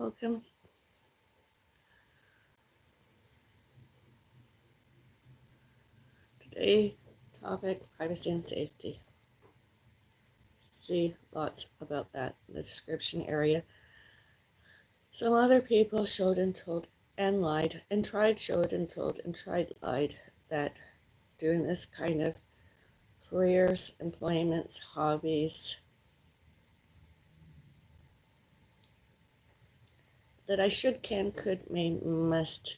welcome. Today, topic, privacy and safety. See lots about that in the description area. Some other people showed and told and lied and tried, showed and told and tried, lied that doing this kind of careers, employments, hobbies, that I should, can, could, may, must,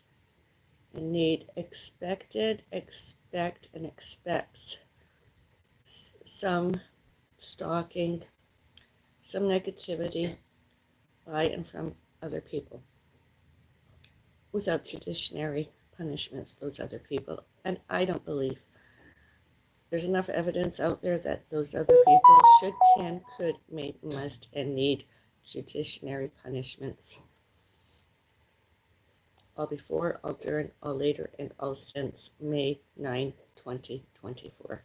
and need, expected, expect, and expects some stalking, some negativity by and from other people without judiciary punishments, those other people. And I don't believe there's enough evidence out there that those other people should, can, could, may, must, and need judiciary punishments. All before, all during, all later, and all since May 9, 2024.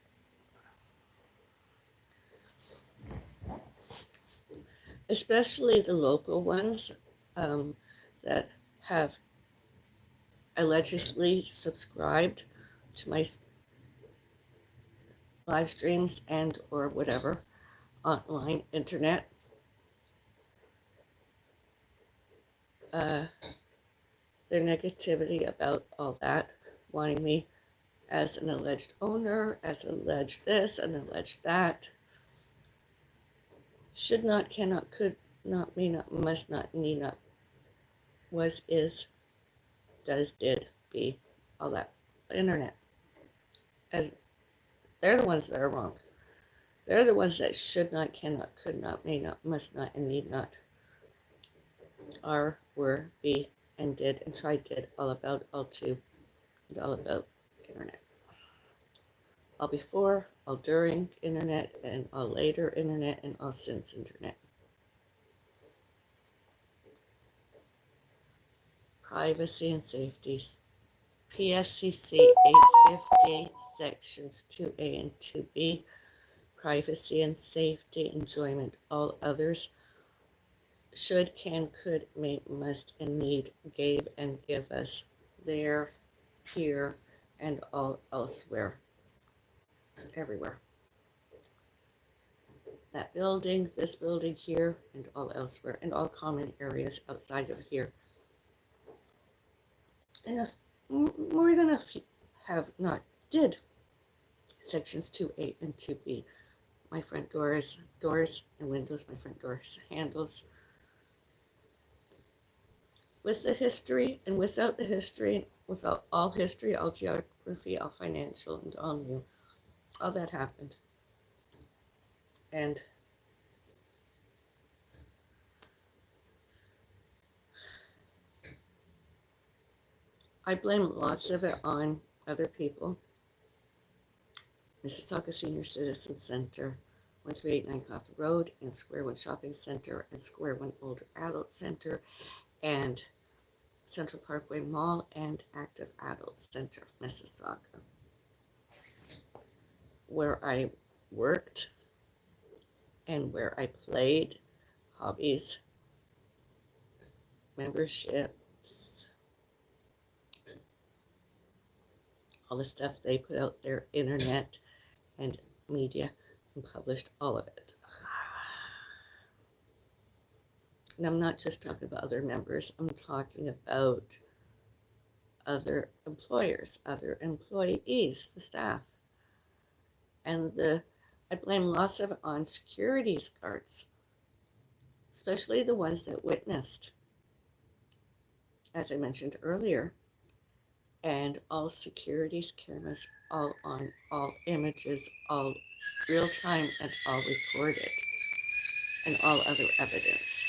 Especially the local ones that have allegedly subscribed to my live streams and or whatever online internet. Their negativity about all that, wanting me as an alleged owner, as alleged this and alleged that. Should not, cannot, could not, may not, must not, need not, was, is, does, did, be, all that. Internet. As they're the ones that are wrong. They're the ones that should not, cannot, could not, may not, must not, and need not. Are, were, be, and did, and tried, did, all about, all to, and all about internet. All before, all during internet, and all later internet, and all since internet. Privacy and safety. PSCC 850, sections 2A and 2B. Privacy and safety, enjoyment, all others. Should, can, could, may, must, and need, gave and give us, there, here, and all elsewhere. Everywhere. That building, this building here, and all elsewhere, and all common areas outside of here. And if more than a few have not did sections 2A and 2B. My front doors and windows, my front doors handles. With the history and without the history, without all history, all geography, all financial, and all new. All that happened. And I blame lots of it on other people. Mississauga Senior Citizen Center, 1389 Coffee Road, and Square One Shopping Center, and Square One Older Adult Center, and Central Parkway Mall, and Active Adult Center of Mississauga, where I worked and where I played, hobbies, memberships, all the stuff they put out there, internet and media, and published all of it. And I'm not just talking about other members, I'm talking about other employers, other employees, the staff. And I blame lots of it on securities guards, especially the ones that witnessed, as I mentioned earlier, and all securities cameras, all on, all images, all real time, and all recorded, and all other evidence,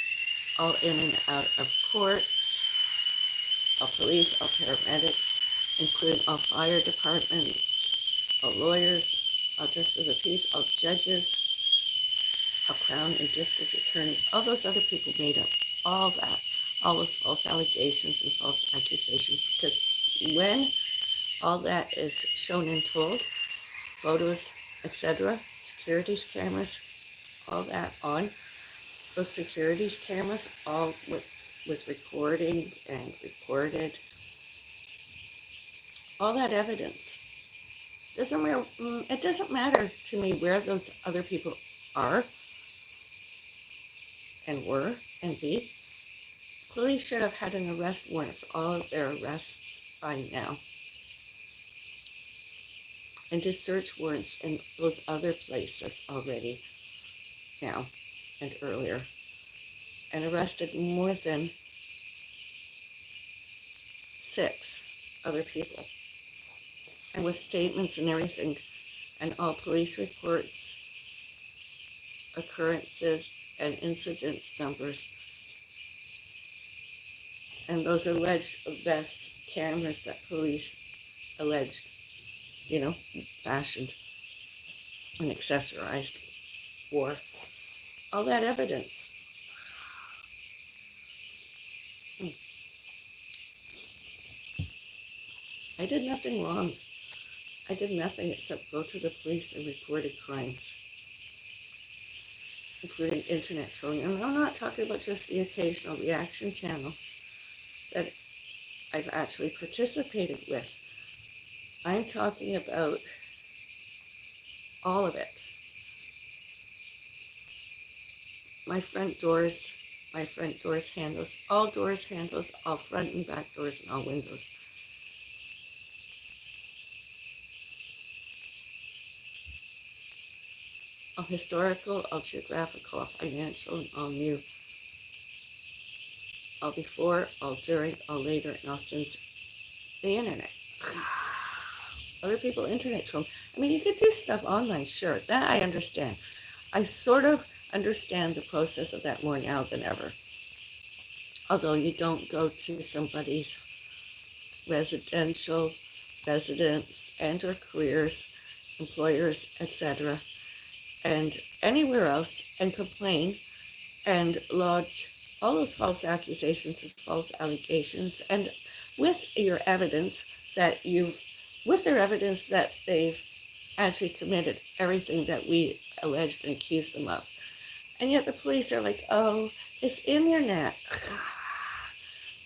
all in and out of courts, all police, all paramedics, including all fire departments, all lawyers, all justices of the peace, all judges, all crown and district attorneys, all those other people made up all that, all those false allegations and false accusations, because when all that is shown and told, photos, etc., securities cameras, all that on, those securities cameras, all with was recording and reported. All that evidence. It doesn't matter to me where those other people are and were and be. Police should have had an arrest warrant for all of their arrests by now. And did search warrants in those other places already now and earlier. And arrested more than 6 other people. And with statements and everything, and all police reports, occurrences, and incidents numbers, and those alleged vest cameras that police alleged, fashioned and accessorized for. All that evidence. I did nothing wrong. I did nothing except go to the police and reported crimes, including internet trolling. And I'm not talking about just the occasional reaction channels that I've actually participated with. I'm talking about all of it. My front doors handles, all front and back doors, and all windows. All historical, all geographical, all financial, and all new. All before, all during, all later, and all since the internet. Other people internet troll. I mean, you could do stuff online, sure. That I understand. I sort of understand the process of that more now than ever. Although you don't go to somebody's residence and or careers, employers, etc., and anywhere else and complain and lodge all those false accusations and false allegations, and with their evidence that they've actually committed everything that we alleged and accused them of. And yet the police are like, oh, it's internet.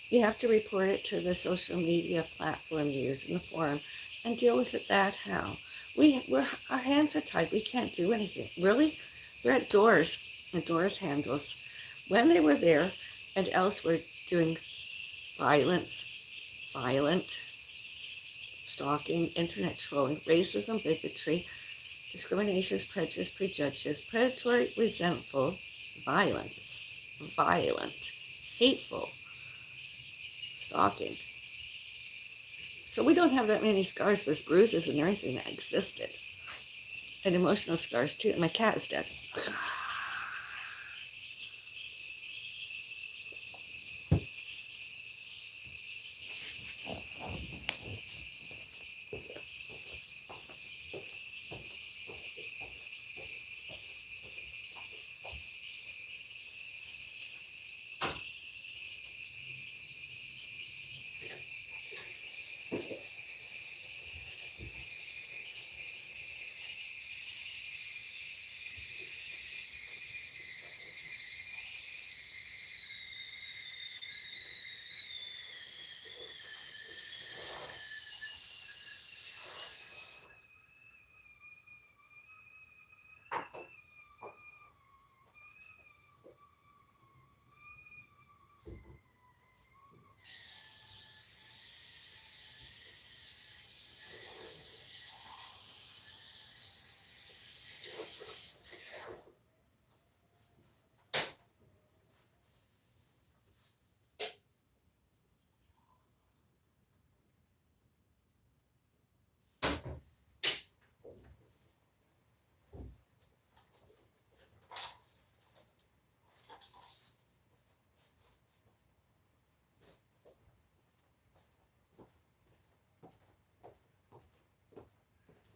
You have to report it to the social media platform you use in the forum and deal with it that how. Our hands are tied. We can't do anything. Really? We're at doors and doors handles. When they were there and elsewhere doing violent, stalking, internet trolling, racism, bigotry, discrimination, prejudice, prejudices, predatory, resentful, violent, hateful, stalking. So we don't have that many scars. There's bruises and everything that existed. And emotional scars too. And my cat is dead.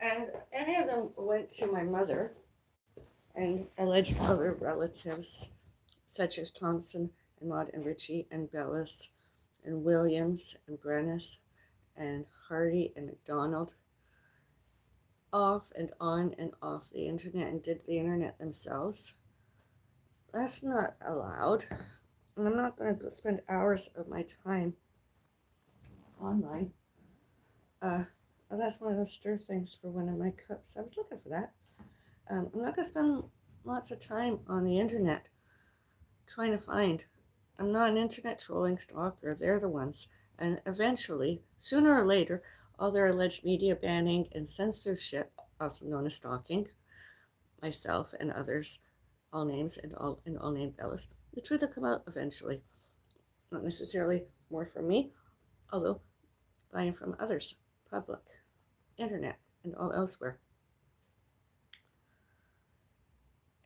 And any of them went to my mother and alleged other relatives, such as Thompson and Maud and Richie and Bellis and Williams and Brennis and Hardy and McDonald, off and on and off the internet and did the internet themselves. That's not allowed. And I'm not going to spend hours of my time online. Oh, that's one of those stir things for one of my cups. I was looking for that. I'm not going to spend lots of time on the internet trying to find. I'm not an internet trolling stalker. They're the ones. And eventually, sooner or later, all their alleged media banning and censorship, also known as stalking, myself and others, all names and all named Bellis, the truth will come out eventually. Not necessarily more from me, although buying from others, public, internet, and all elsewhere.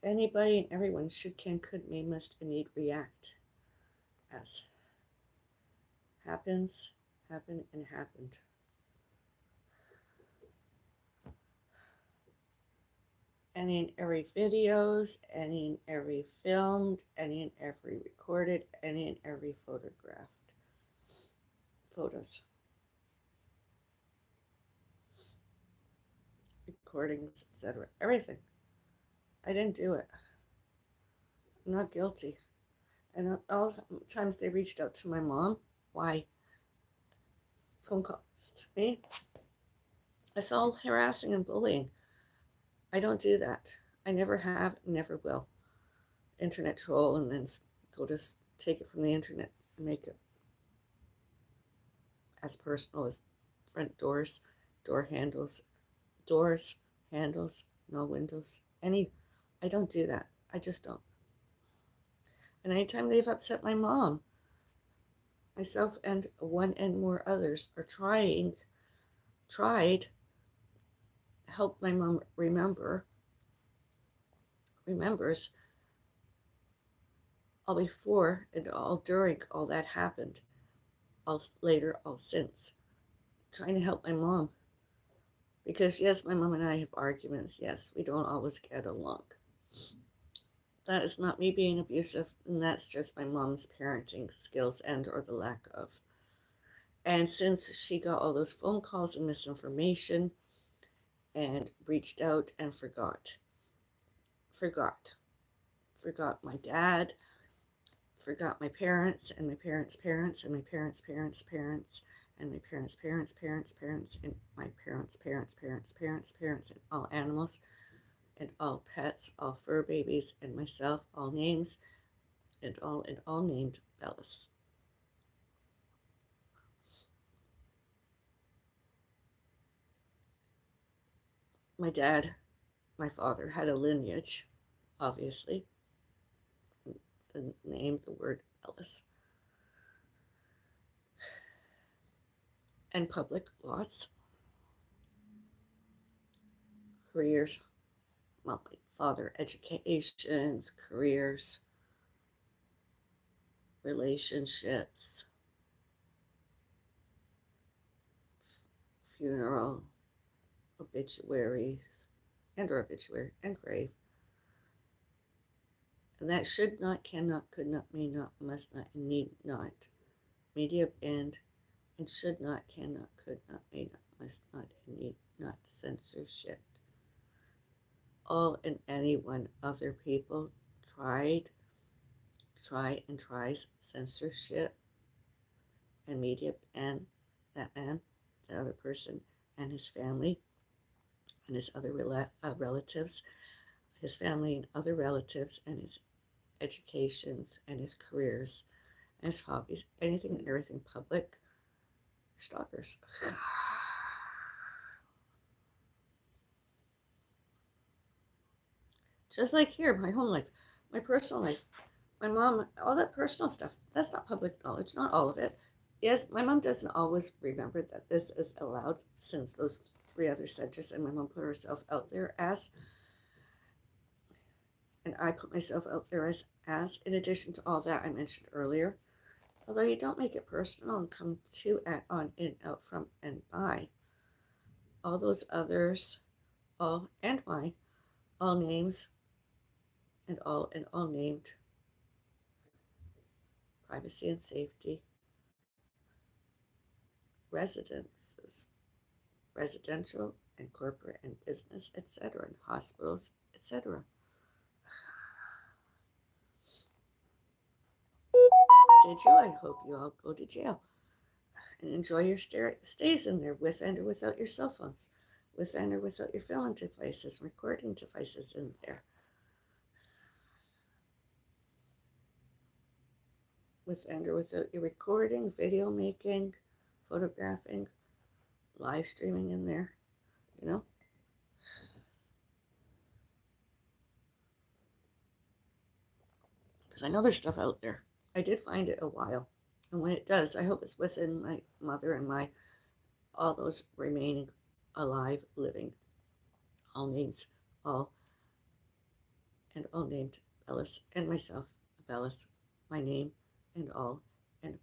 Anybody and everyone should, can, could, may, must, and need react as happens, happened, and happened. Any and every videos, any and every filmed, any and every recorded, any and every photographed. Photos, recordings, etc. Everything. I didn't do it. I'm not guilty. And all the times they reached out to my mom, why? Phone calls to me. It's all harassing and bullying. I don't do that. I never have, never will. Internet troll and then go to take it from the internet and make it as personal as front doors, door handles, doors, handles, no windows, any. I don't do that. I just don't. And anytime they've upset my mom, myself and one and more others are tried, help my mom remembers all before and all during all that happened, all later, all since. Trying to help my mom. Because yes, my mom and I have arguments. Yes, we don't always get along. That is not me being abusive, and that's just my mom's parenting skills and or the lack of. And since she got all those phone calls and misinformation and reached out and forgot my dad, forgot my parents and my parents' parents and my parents' parents' parents and my parents' parents' parents' parents and my parents' parents' parents' parents' parents and all animals and all pets, all fur babies and myself, all names and all named Bellis. My dad, my father had a lineage, obviously. The name, the word Bellis. And public lots. Careers. Well, my father, educations, careers, relationships, funeral, obituaries, and or obituary, and grave. And that should not, cannot, could not, may not, must not, and need not. Media banned and should not, cannot, could not, may not, must not, and need not censorship. All and any one other people try and tries censorship and media ban that man, that other person, and his family, and his other relatives, his family and other relatives, and his educations, and his careers, and his hobbies, anything and everything public, stalkers. Just like here, my home life, my personal life, my mom, all that personal stuff, that's not public knowledge, not all of it. Yes, my mom doesn't always remember that this is allowed since those three other centers, and my mom put herself out there as, and I put myself out there as in addition to all that I mentioned earlier. Although you don't make it personal and come to, at, on, in, out, from, and by, all those others, all, and my, all names, and all named, privacy and safety, residences, residential and corporate and business, etc., and hospitals, etc. did you, I hope you all go to jail and enjoy your stays in there with and or without your cell phones, with and or without your filming devices, recording devices in there, with and or without your recording, video making, photographing, live streaming in there, you know. Because I know there's stuff out there. I did find it a while. And when it does, I hope it's within my mother and my all those remaining alive, living, all names, all and all named Bellis and myself, Bellis, my name and all, and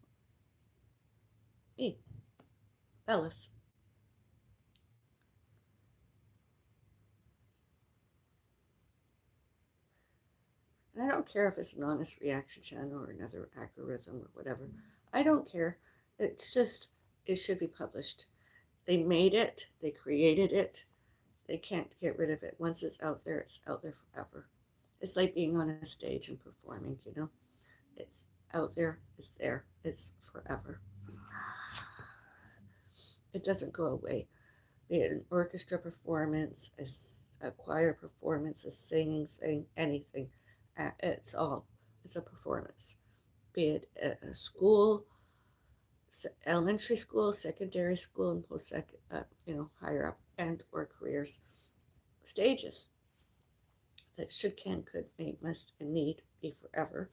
me, Bellis. And I don't care if it's an honest reaction channel or another algorithm or whatever. I don't care. It's just, it should be published. They made it, they created it, they can't get rid of it. Once it's out there forever. It's like being on a stage and performing, you know? It's out there, it's there, it's forever. It doesn't go away. Be it an orchestra performance, a choir performance, a singing thing, anything. It's a performance. Be it a school, elementary school, secondary school, and post-sec, higher up and or careers, stages that should, can, could, may, must, and need be forever.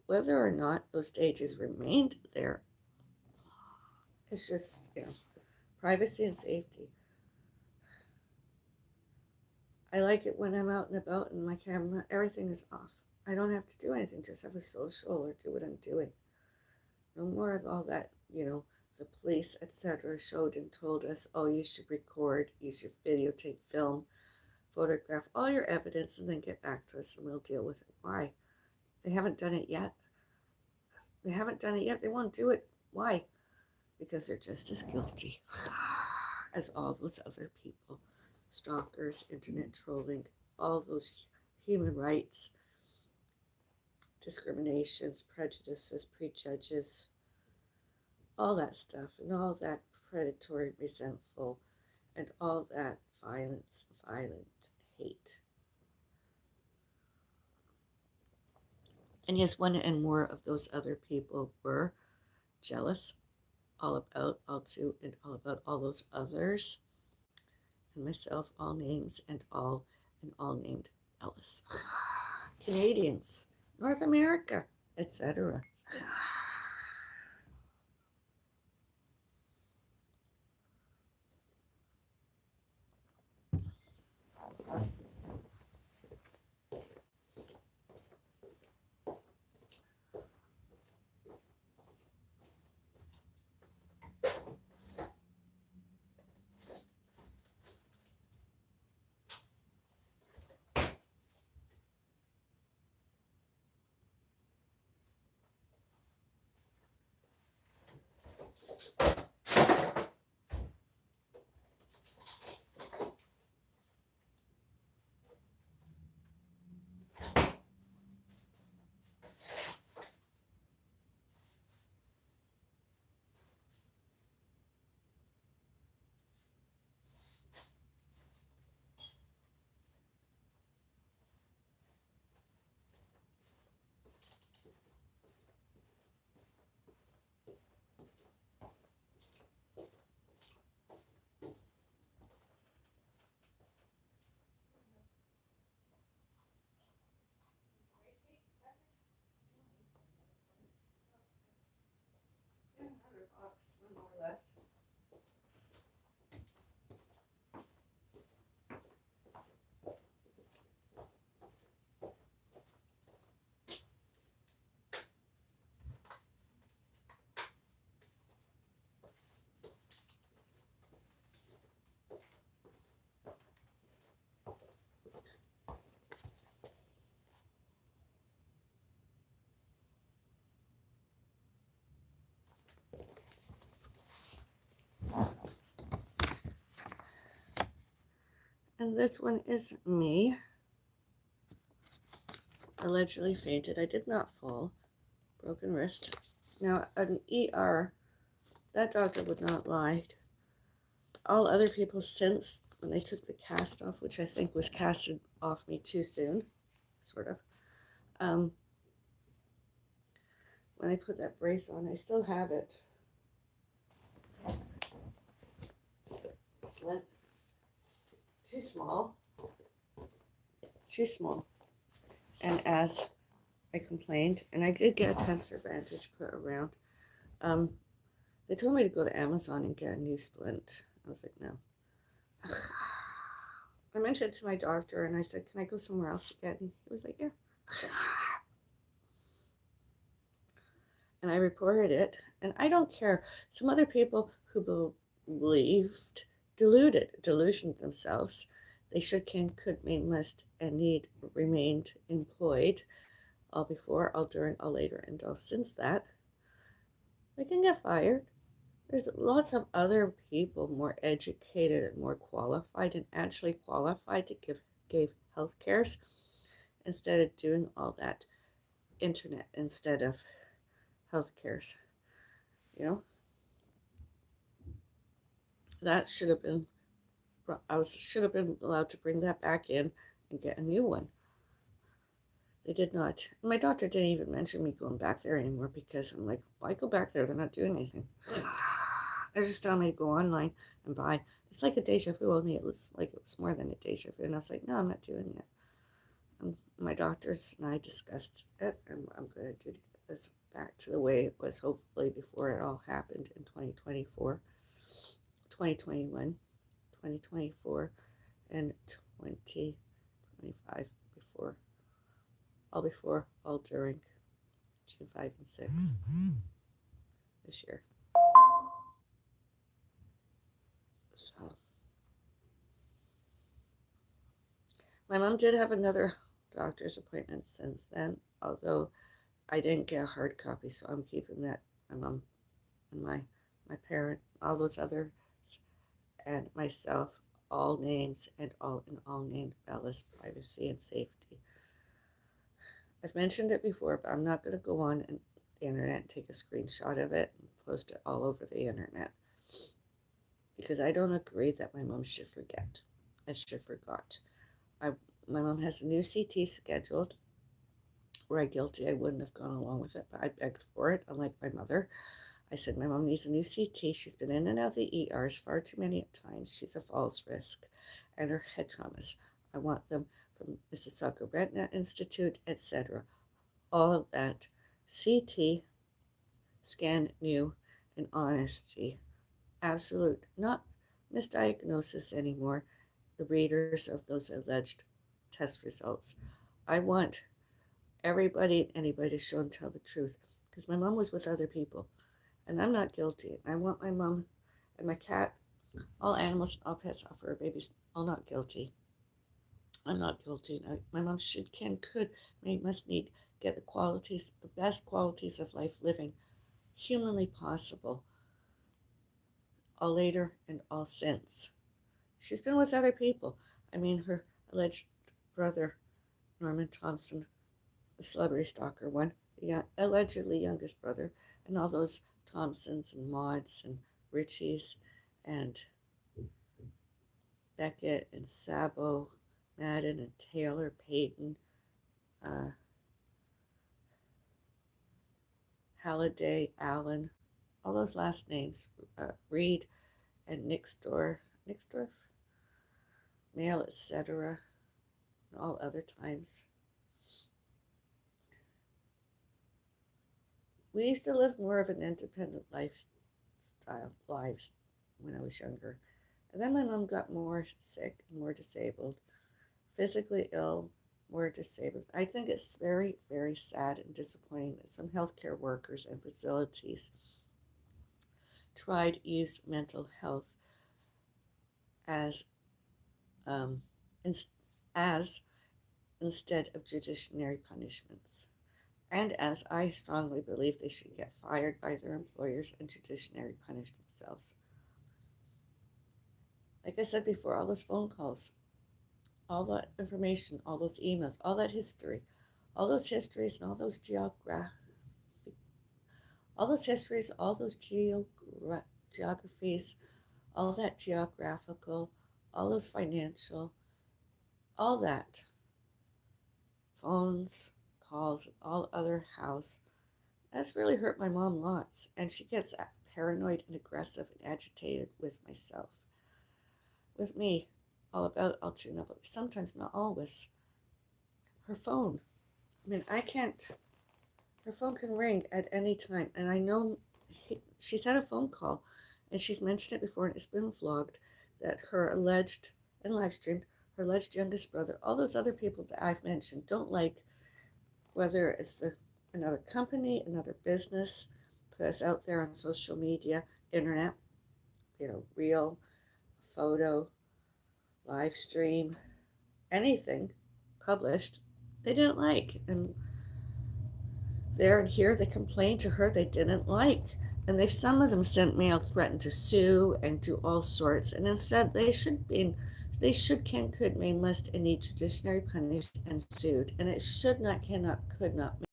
Whether or not those stages remained there, it's just, privacy and safety. I like it when I'm out and about and my camera, everything is off. I don't have to do anything, just have a social or do what I'm doing. No more of all that, the police, etc., showed and told us, oh, you should record, you should videotape, film, photograph all your evidence and then get back to us and we'll deal with it. Why? They haven't done it yet. They haven't done it yet. They won't do it. Why? Because they're just as guilty as all those other people. Stalkers, internet trolling, all those human rights, discriminations, prejudices, prejudges, all that stuff, and all that predatory, resentful, and all that violent hate. And yes, one and more of those other people were jealous, all about, all to, and all about all those others, and myself, all names, and all named Bellis. Canadians, North America, etc. And this one is me. Allegedly fainted. I did not fall, broken wrist. Now, an ER, that doctor would not lie. All other people since, when they took the cast off, which I think was casted off me too soon, sort of. When I put that brace on, I still have it. Slit. Too small. Too small. And as I complained, and I did get a tensor bandage put around, they told me to go to Amazon and get a new splint. I was like, no. I mentioned it to my doctor, and I said, can I go somewhere else to get it? And he was like, yeah. And I reported it, and I don't care. Some other people who believed, delusioned themselves. They should, can, could, may, must, and need remained employed, all before, all during, all later, and all since that. They can get fired. There's lots of other people more educated and more qualified and actually qualified to give health cares instead of doing all that internet instead of health cares. You know, that should have been, should have been allowed to bring that back in and get a new one. They did not. My doctor didn't even mention me going back there anymore because I'm like, why go back there? They're not doing anything. They're just telling me to go online and buy. It's like a deja vu, only it was like it was more than a deja vu. And I was like, no, I'm not doing it. My doctors and I discussed it, and I'm going to do this back to the way it was, hopefully, before it all happened in 2024, 2021, 2024, and 2025 before, all during June 5 and 6 this year. So, my mom did have another doctor's appointment since then, although I didn't get a hard copy, so I'm keeping that. My mom and my parent, all those others, and myself, all names and all in all named Bellis Privacy and Safety. I've mentioned it before, but I'm not going to go on the internet and take a screenshot of it and post it all over the internet because I don't agree that my mom should forget. I should forgot. My mom has a new CT scheduled. Were I guilty, I wouldn't have gone along with it, but I begged for it, unlike my mother. I said, my mom needs a new CT. She's been in and out of the ERs far too many times. She's a falls risk. And her head traumas. I want them from Mississauga Retina Institute, etc. All of that. CT, scan new, and honesty. Absolute. Not misdiagnosis anymore. The readers of those alleged test results. I want everybody and anybody to show and tell the truth. Because my mom was with other people. And I'm not guilty. I want my mom and my cat, all animals, all pets, all furbabies, all not guilty. I'm not guilty. My mom should, can, could, may, must, need, get the best qualities of life living, humanly possible, all later and all since. She's been with other people. I mean, her alleged brother, Norman Thompson, the celebrity stalker one, the allegedly youngest brother, and all those Thompsons and Mauds and Richies and Beckett and Sabo, Madden and Taylor, Payton, Halliday, Allen, all those last names, Reed and Nixdorf, Mail, Etcetera, and all other times. We used to live more of an independent lives when I was younger. And then my mom got more sick and more disabled, physically ill, more disabled. I think it's very, very sad and disappointing that some healthcare workers and facilities tried to use mental health as instead of judiciary punishments. And as I strongly believe they should get fired by their employers and judiciary punish themselves. Like I said before, all those phone calls, all that information, all those emails, all that history, all those histories and all those geographic All those histories, all those geographies, all that geographical, all those financial, all that, phones, calls, all other house. That's really hurt my mom lots, and she gets paranoid and aggressive and agitated with myself. With me, all about Altoona, but sometimes not always. Her phone. I mean, I can't. Her phone can ring at any time, and I know she's had a phone call, and she's mentioned it before, and it's been vlogged that her alleged and live streamed her alleged youngest brother, all those other people that I've mentioned, don't like whether it's another company, another business, put us out there on social media, internet, reel, photo, live stream, anything published, they didn't like. And there and here they complained to her they didn't like. And some of them sent mail, threatened to sue and do all sorts. And instead they should, can, could, may, must, and need judiciary punished and sued. And it should not, cannot, could not, may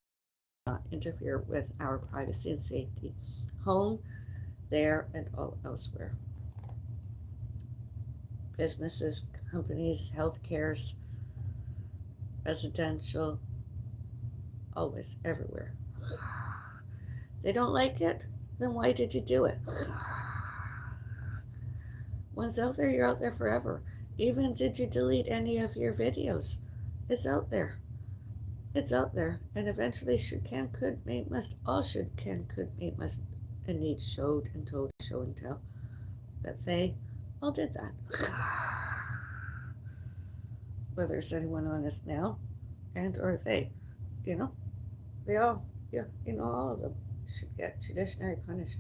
not interfere with our privacy and safety, home, there, and all elsewhere. Businesses, companies, health cares, residential, always, everywhere. They don't like it, then why did you do it? Once out there, you're out there forever. Even did you delete any of your videos? It's out there. It's out there. And eventually should, can, could, may, must, all should, can, could, may, must, and need showed and told, show and tell that they all did that. Whether it's anyone on us now and or they, they all, all of them should get judiciary punished.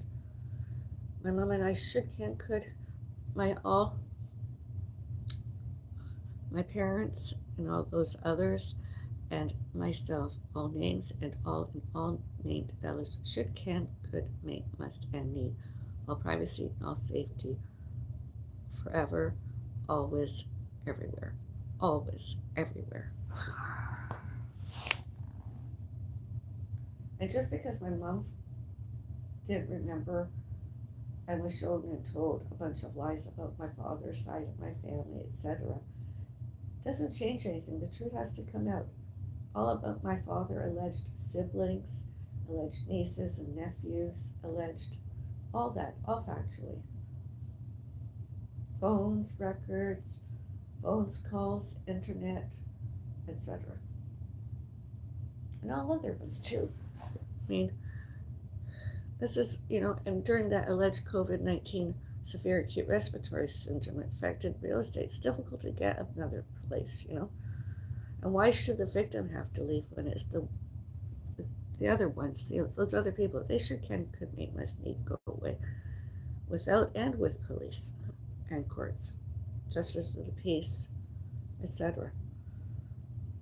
My mom and I should, can, could, my parents and all those others and myself, all names and all named Bellis should, can, could, may, must, and need all privacy and all safety forever, always, everywhere. Always, everywhere. And just because my mom didn't remember and was shown and told a bunch of lies about my father's side of my family, etc., doesn't change anything. The truth has to come out. All about my father, alleged siblings, alleged nieces and nephews, alleged all that, all factually. Phones, records, phones, calls, internet, etc. And all other ones too. I mean, this is, and during that alleged COVID-19 severe acute respiratory syndrome infected real estate, it's difficult to get another place, And why should the victim have to leave when it's the other ones, those other people? They should, can, could, may, must, need go away without and with police and courts, justice of the peace, etc.,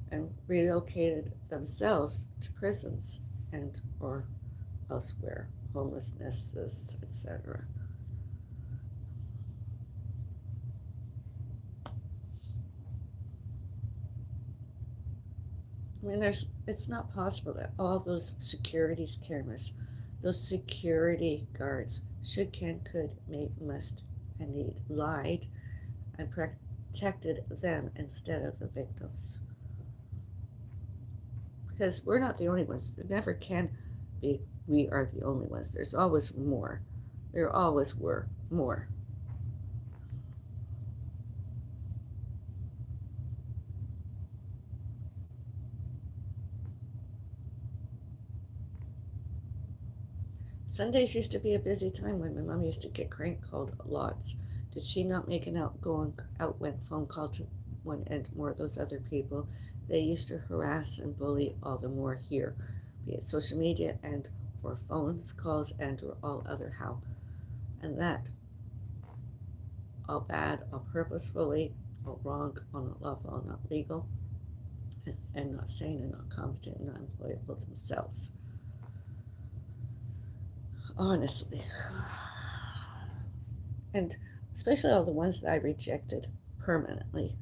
and relocated themselves to prisons and or elsewhere, homelessnesses, etc. I mean, it's not possible that all those security cameras, those security guards should, can, could, may, must, and need lied and protected them instead of the victims. Because we're not the only ones. It never can be we are the only ones. There's always more. There always were more. Sundays used to be a busy time when my mom used to get crank called lots. Did she not make an outwent phone call to one and more of those other people? They used to harass and bully all the more here, be it social media and or phones, calls, and or all other how. And that, all bad, all purposefully, all wrong, all not lawful, all not legal, and not sane and not competent and not employable themselves. Honestly. And especially all the ones that I rejected permanently.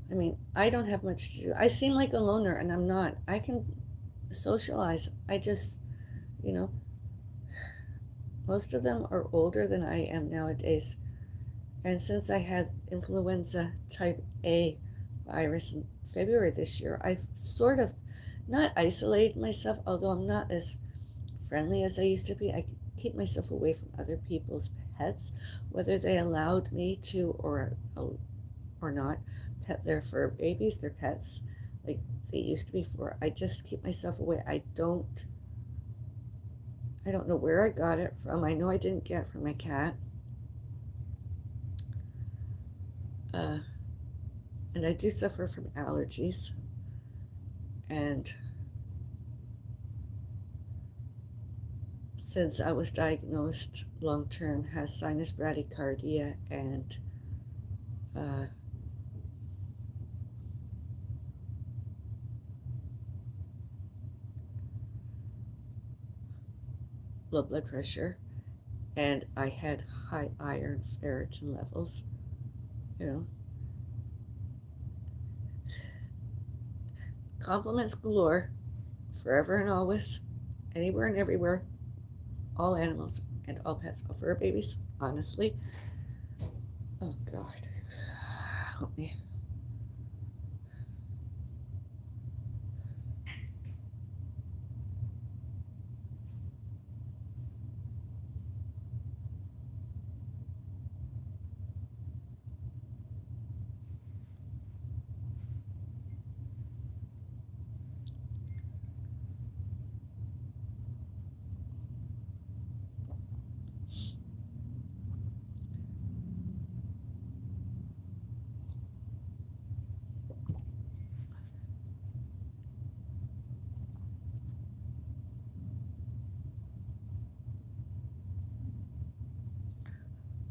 I mean, I don't have much to do. I seem like a loner, and I'm not. I can socialize. I just, you know, most of them are older than I am nowadays. And since I had influenza type A virus in February this year, I've sort of not isolated myself, although I'm not as friendly as I used to be. I keep myself away from other people's pets, whether they allowed me to or not, pet their fur babies, their pets, like they used to be before. I just keep myself away. I don't know where I got it from. I know I didn't get it from my cat. Uh, and I do suffer from allergies. And since I was diagnosed long term, has sinus bradycardia and uh, low blood pressure, and I had high iron ferritin levels. You know, compliments galore, forever and always, anywhere and everywhere, all animals and all pets, all fur babies. Honestly, oh God, help me.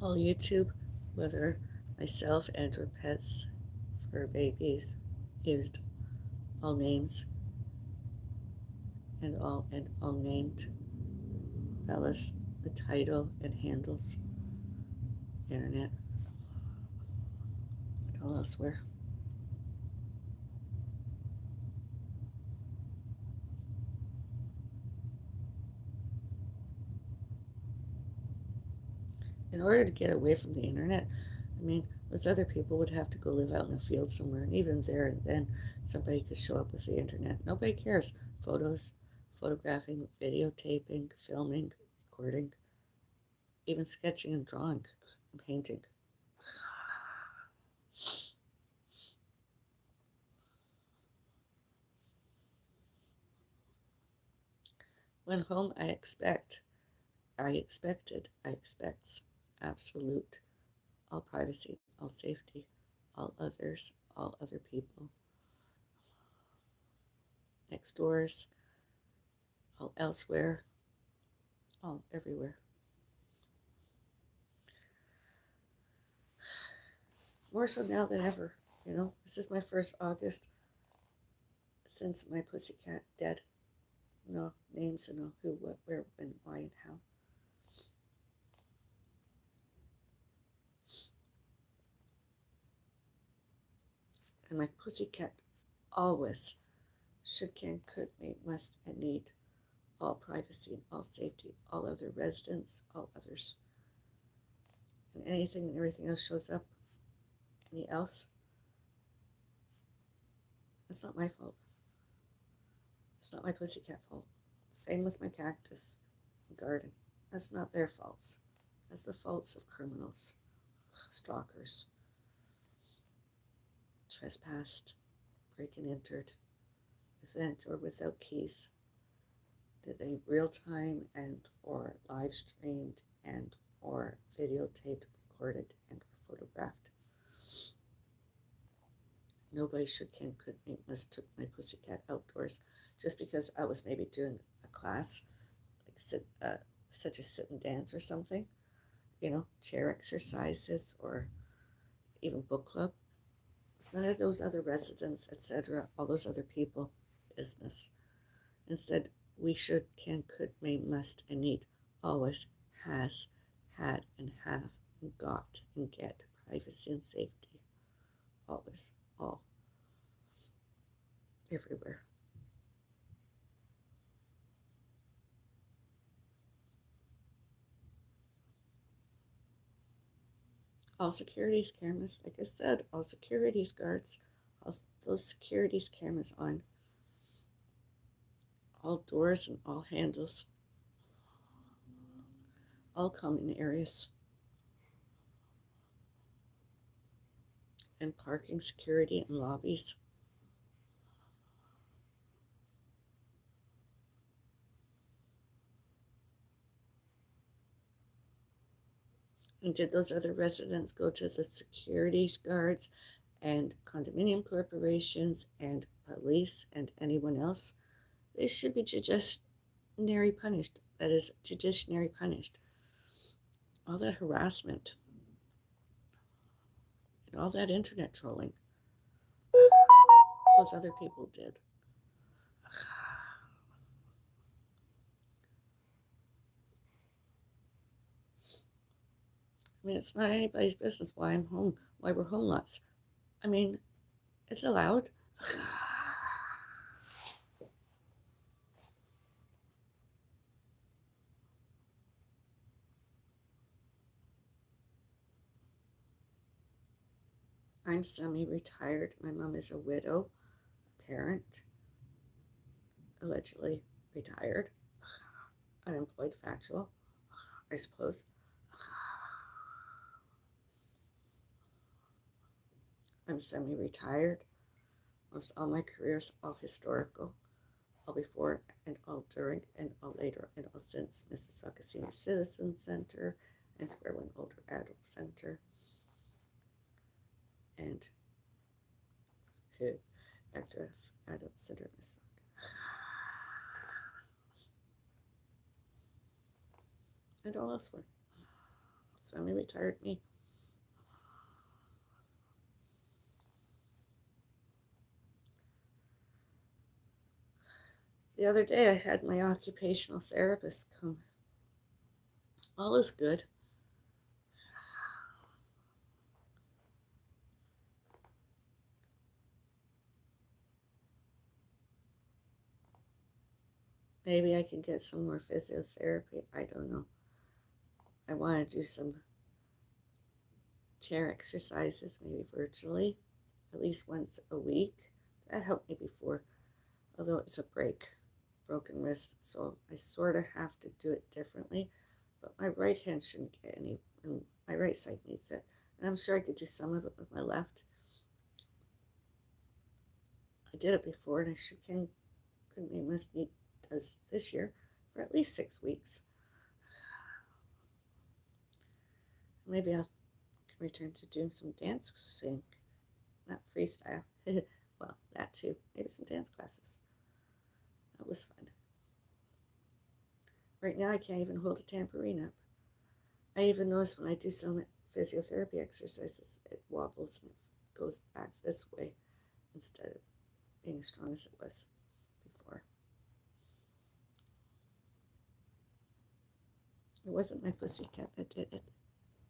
All YouTube, whether myself and or pets, fur babies, used all names and all named Bellis, the title and handles, internet, all elsewhere. In order to get away from the internet, I mean, those other people would have to go live out in a field somewhere, and even there and then somebody could show up with the internet. Nobody cares. Photos, photographing, videotaping, filming, recording, even sketching and drawing and painting. When home, I expects absolute, all privacy, all safety, all others, all other people, next doors, all elsewhere, all everywhere. More so now than ever, This is my first August since my pussycat dead. No names and no who, what, where, when, why, and how. And my pussycat always should, can, could, may, must, and need all privacy, all safety, all other residents, all others. And anything and everything else shows up, any else, that's not my fault. It's not my pussycat fault. Same with my cactus garden. That's not their faults. That's the faults of criminals, stalkers, trespassed, break and entered, with or without keys. Did they real time and or live streamed and or videotaped, recorded, and or photographed? Nobody should, can, could, may, must took my pussycat outdoors just because I was maybe doing a class, like such as sit and dance or something, chair exercises or even book club. It's none of those other residents, etc., all those other people business. Instead, we should, can, could, may, must, and need always has, had, and have, and got, and get privacy and safety. Always, all, everywhere. all securities cameras, like I said, all securities guards, all those securities cameras on all doors and all handles, all common areas, and parking security and lobbies. And did those other residents go to the securities guards and condominium corporations and police and anyone else? They should be judiciary punished. That is, judiciary punished. All that harassment and all that internet trolling those other people did. I mean, it's not anybody's business why I'm home, why we're homeless. I mean, it's allowed. I'm semi-retired. My mom is a widow, parent, allegedly retired, unemployed, factual, I suppose. I'm semi-retired. Most all my careers all historical, all before and all during and all later and all since Mississauga Senior Citizen Center and Square One Older Adult Center and Etcetera Adult Center Mississauga. And all elsewhere. Semi-retired me. The other day I had my occupational therapist come. All is good. Maybe I can get some more physiotherapy. I don't know. I want to do some chair exercises, maybe virtually, at least once a week. That helped me before, although it's a broken wrist, so I sort of have to do it differently. But my right hand shouldn't get any, and my right side needs it. And I'm sure I could do some of it with my left. I did it before, and I must need does this year for at least 6 weeks. Maybe I'll return to doing some dancing, not freestyle. Well, that too. Maybe some dance classes. That was fun. Right now, I can't even hold a tambourine up. I even notice when I do some physiotherapy exercises, it wobbles and it goes back this way instead of being as strong as it was before. It wasn't my pussycat that did it.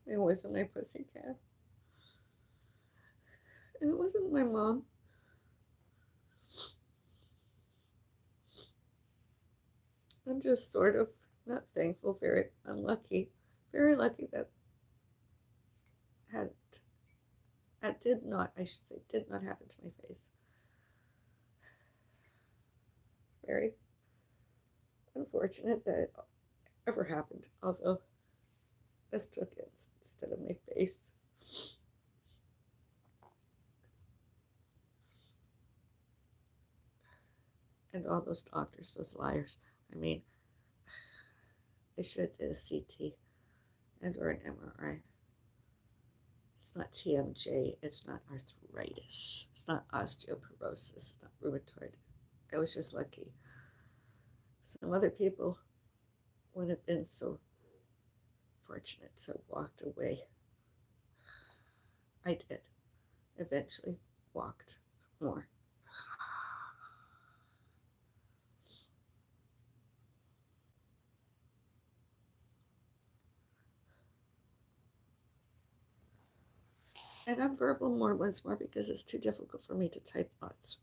It wasn't my pussycat. And it wasn't my mom. I'm just sort of not thankful, very unlucky, very lucky that did not happen to my face. It's very unfortunate that it ever happened, although this took it instead of my face. And all those doctors, those liars. I mean, they should have did a CT and or an MRI. It's not TMJ, it's not arthritis, it's not osteoporosis, it's not rheumatoid. I was just lucky. Some other people wouldn't have been so fortunate, so walked away. I did. Eventually walked more. And I'm verbal more once more because it's too difficult for me to type lots.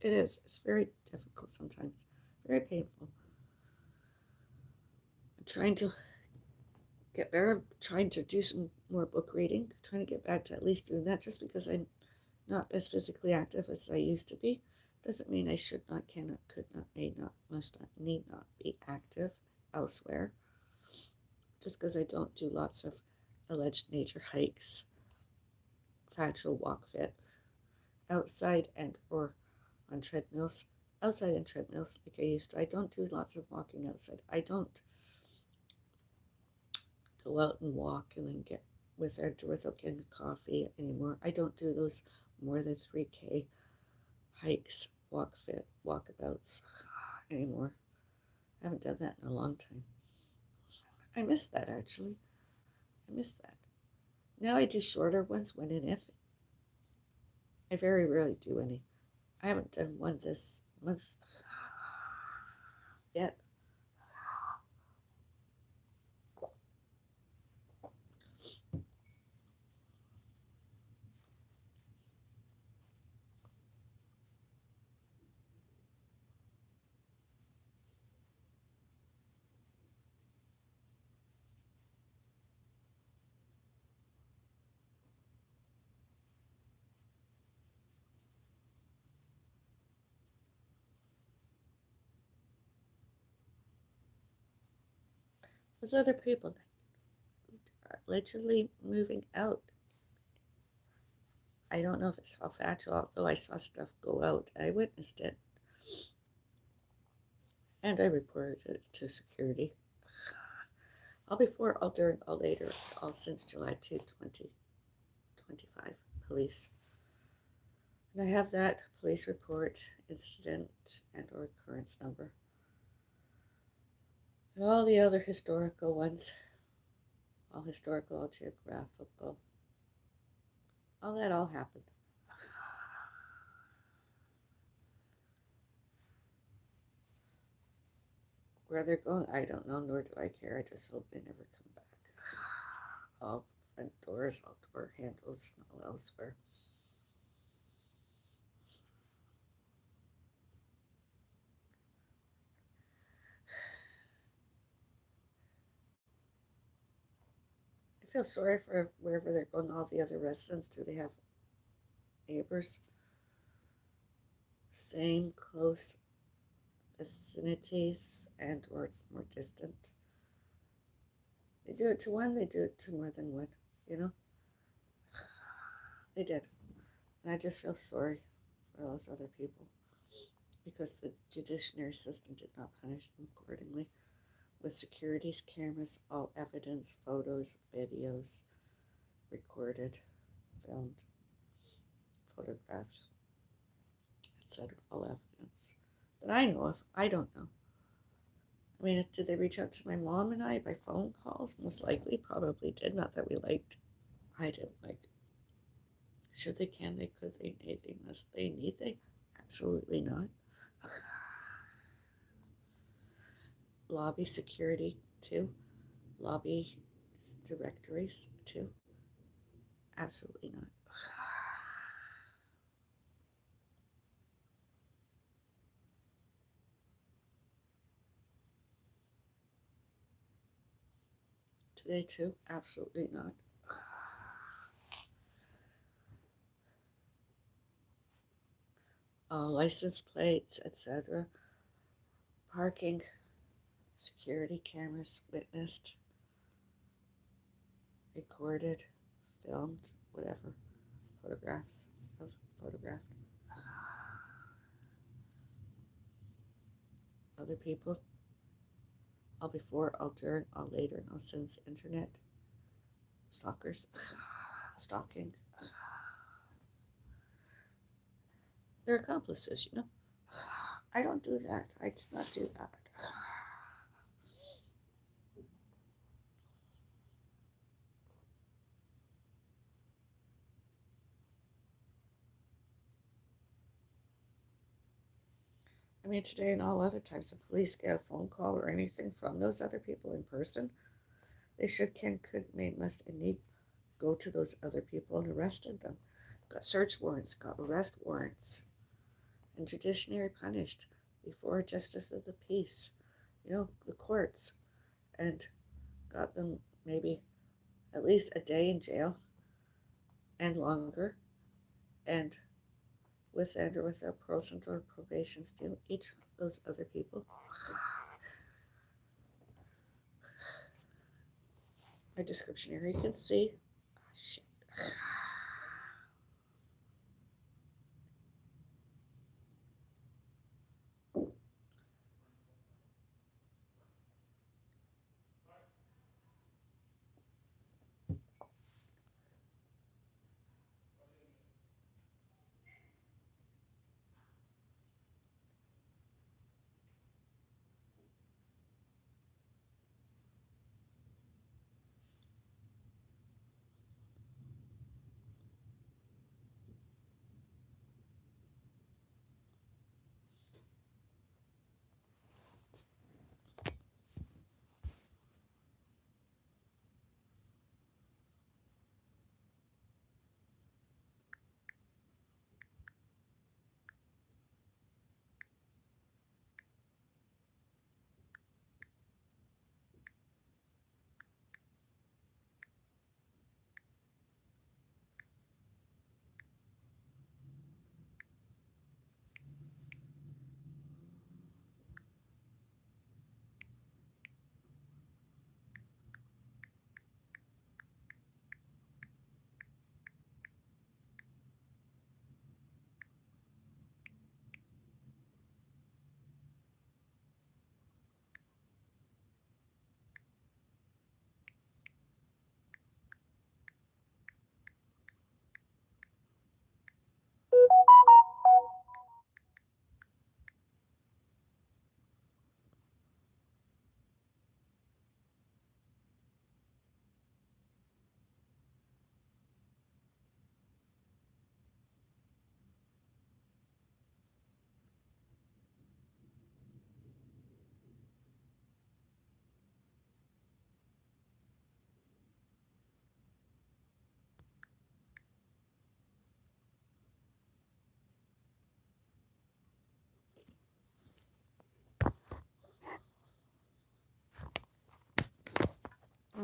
It is. It's very difficult sometimes. Very painful. I'm trying to get better. I'm trying to do some more book reading, trying to get back to at least doing that. Just because I'm not as physically active as I used to be doesn't mean I should not, cannot, could not, may not, must not, need not be active elsewhere. Just because I don't do lots of alleged nature hikes, factual walk fit, outside and or on treadmills, outside and treadmills like I used to. I don't do lots of walking outside. I don't go out and walk and then get without getting coffee anymore. I don't do those more than 3K hikes, walkabouts anymore. I haven't done that in a long time. I miss that actually. I miss that. Now I do shorter ones when and if. I very rarely do any. I haven't done one this month yet. There's other people allegedly moving out. I don't know if it's all factual, although I saw stuff go out. I witnessed it. And I reported it to security. All before, all during, all later, all since July 2, 2025. Police. And I have that police report, incident, and or occurrence number. And all the other historical ones. All historical, all geographical. All that all happened. Where they're going, I don't know, nor do I care. I just hope they never come back. All front doors, all door handles, and all elsewhere. I feel sorry for wherever they're going, all the other residents. Do they have neighbors? Same close vicinities and or more distant? They do it to one, they do it to more than one, you know? They did. And I just feel sorry for those other people because the judiciary system did not punish them accordingly. With securities cameras, all evidence, photos, videos, recorded, filmed, photographed, etc. All evidence that I know of. I don't know. I mean, did they reach out to my mom and I by phone calls? Most likely, probably did. Not that we liked. I didn't like. Should they, can they, could they, may they, must they, need they? Absolutely not. Lobby security, too. Lobby directories, too. Absolutely not. Today, too. Absolutely not. License plates, etc. Parking, security cameras witnessed, recorded, filmed, whatever. Photographs of photographed. Other people, all before, all during, all later, no since internet. Stalkers, stalking. They're accomplices, you know. I don't do that. I did not do that. I mean, today and all other times, the police get a phone call or anything from those other people in person. They should, can, could, may, must, and need go to those other people and arrested them. Got search warrants, got arrest warrants, and judiciary punished before justice of the peace, you know, the courts, and got them maybe at least a day in jail and longer, and with and or without parole or probation still each of those other people a description here. You can see. Oh, shit.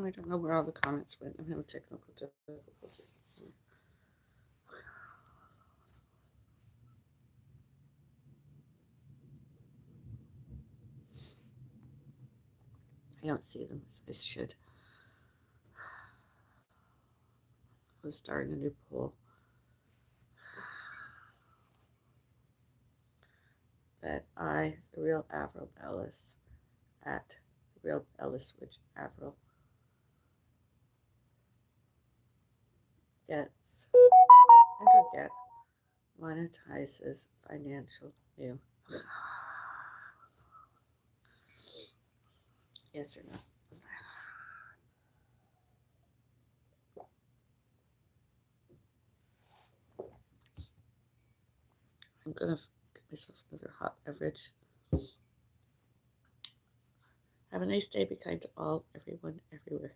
I don't know where all the comments went. I'm having technical difficulties. I don't see them as I should. I was starting a new poll. That the real Avril Bellis, at real Bellis, which Avril gets and or get monetizes financial new. Yes or no? I'm gonna get myself another hot beverage. Have a nice day. Be kind to all, everyone, everywhere.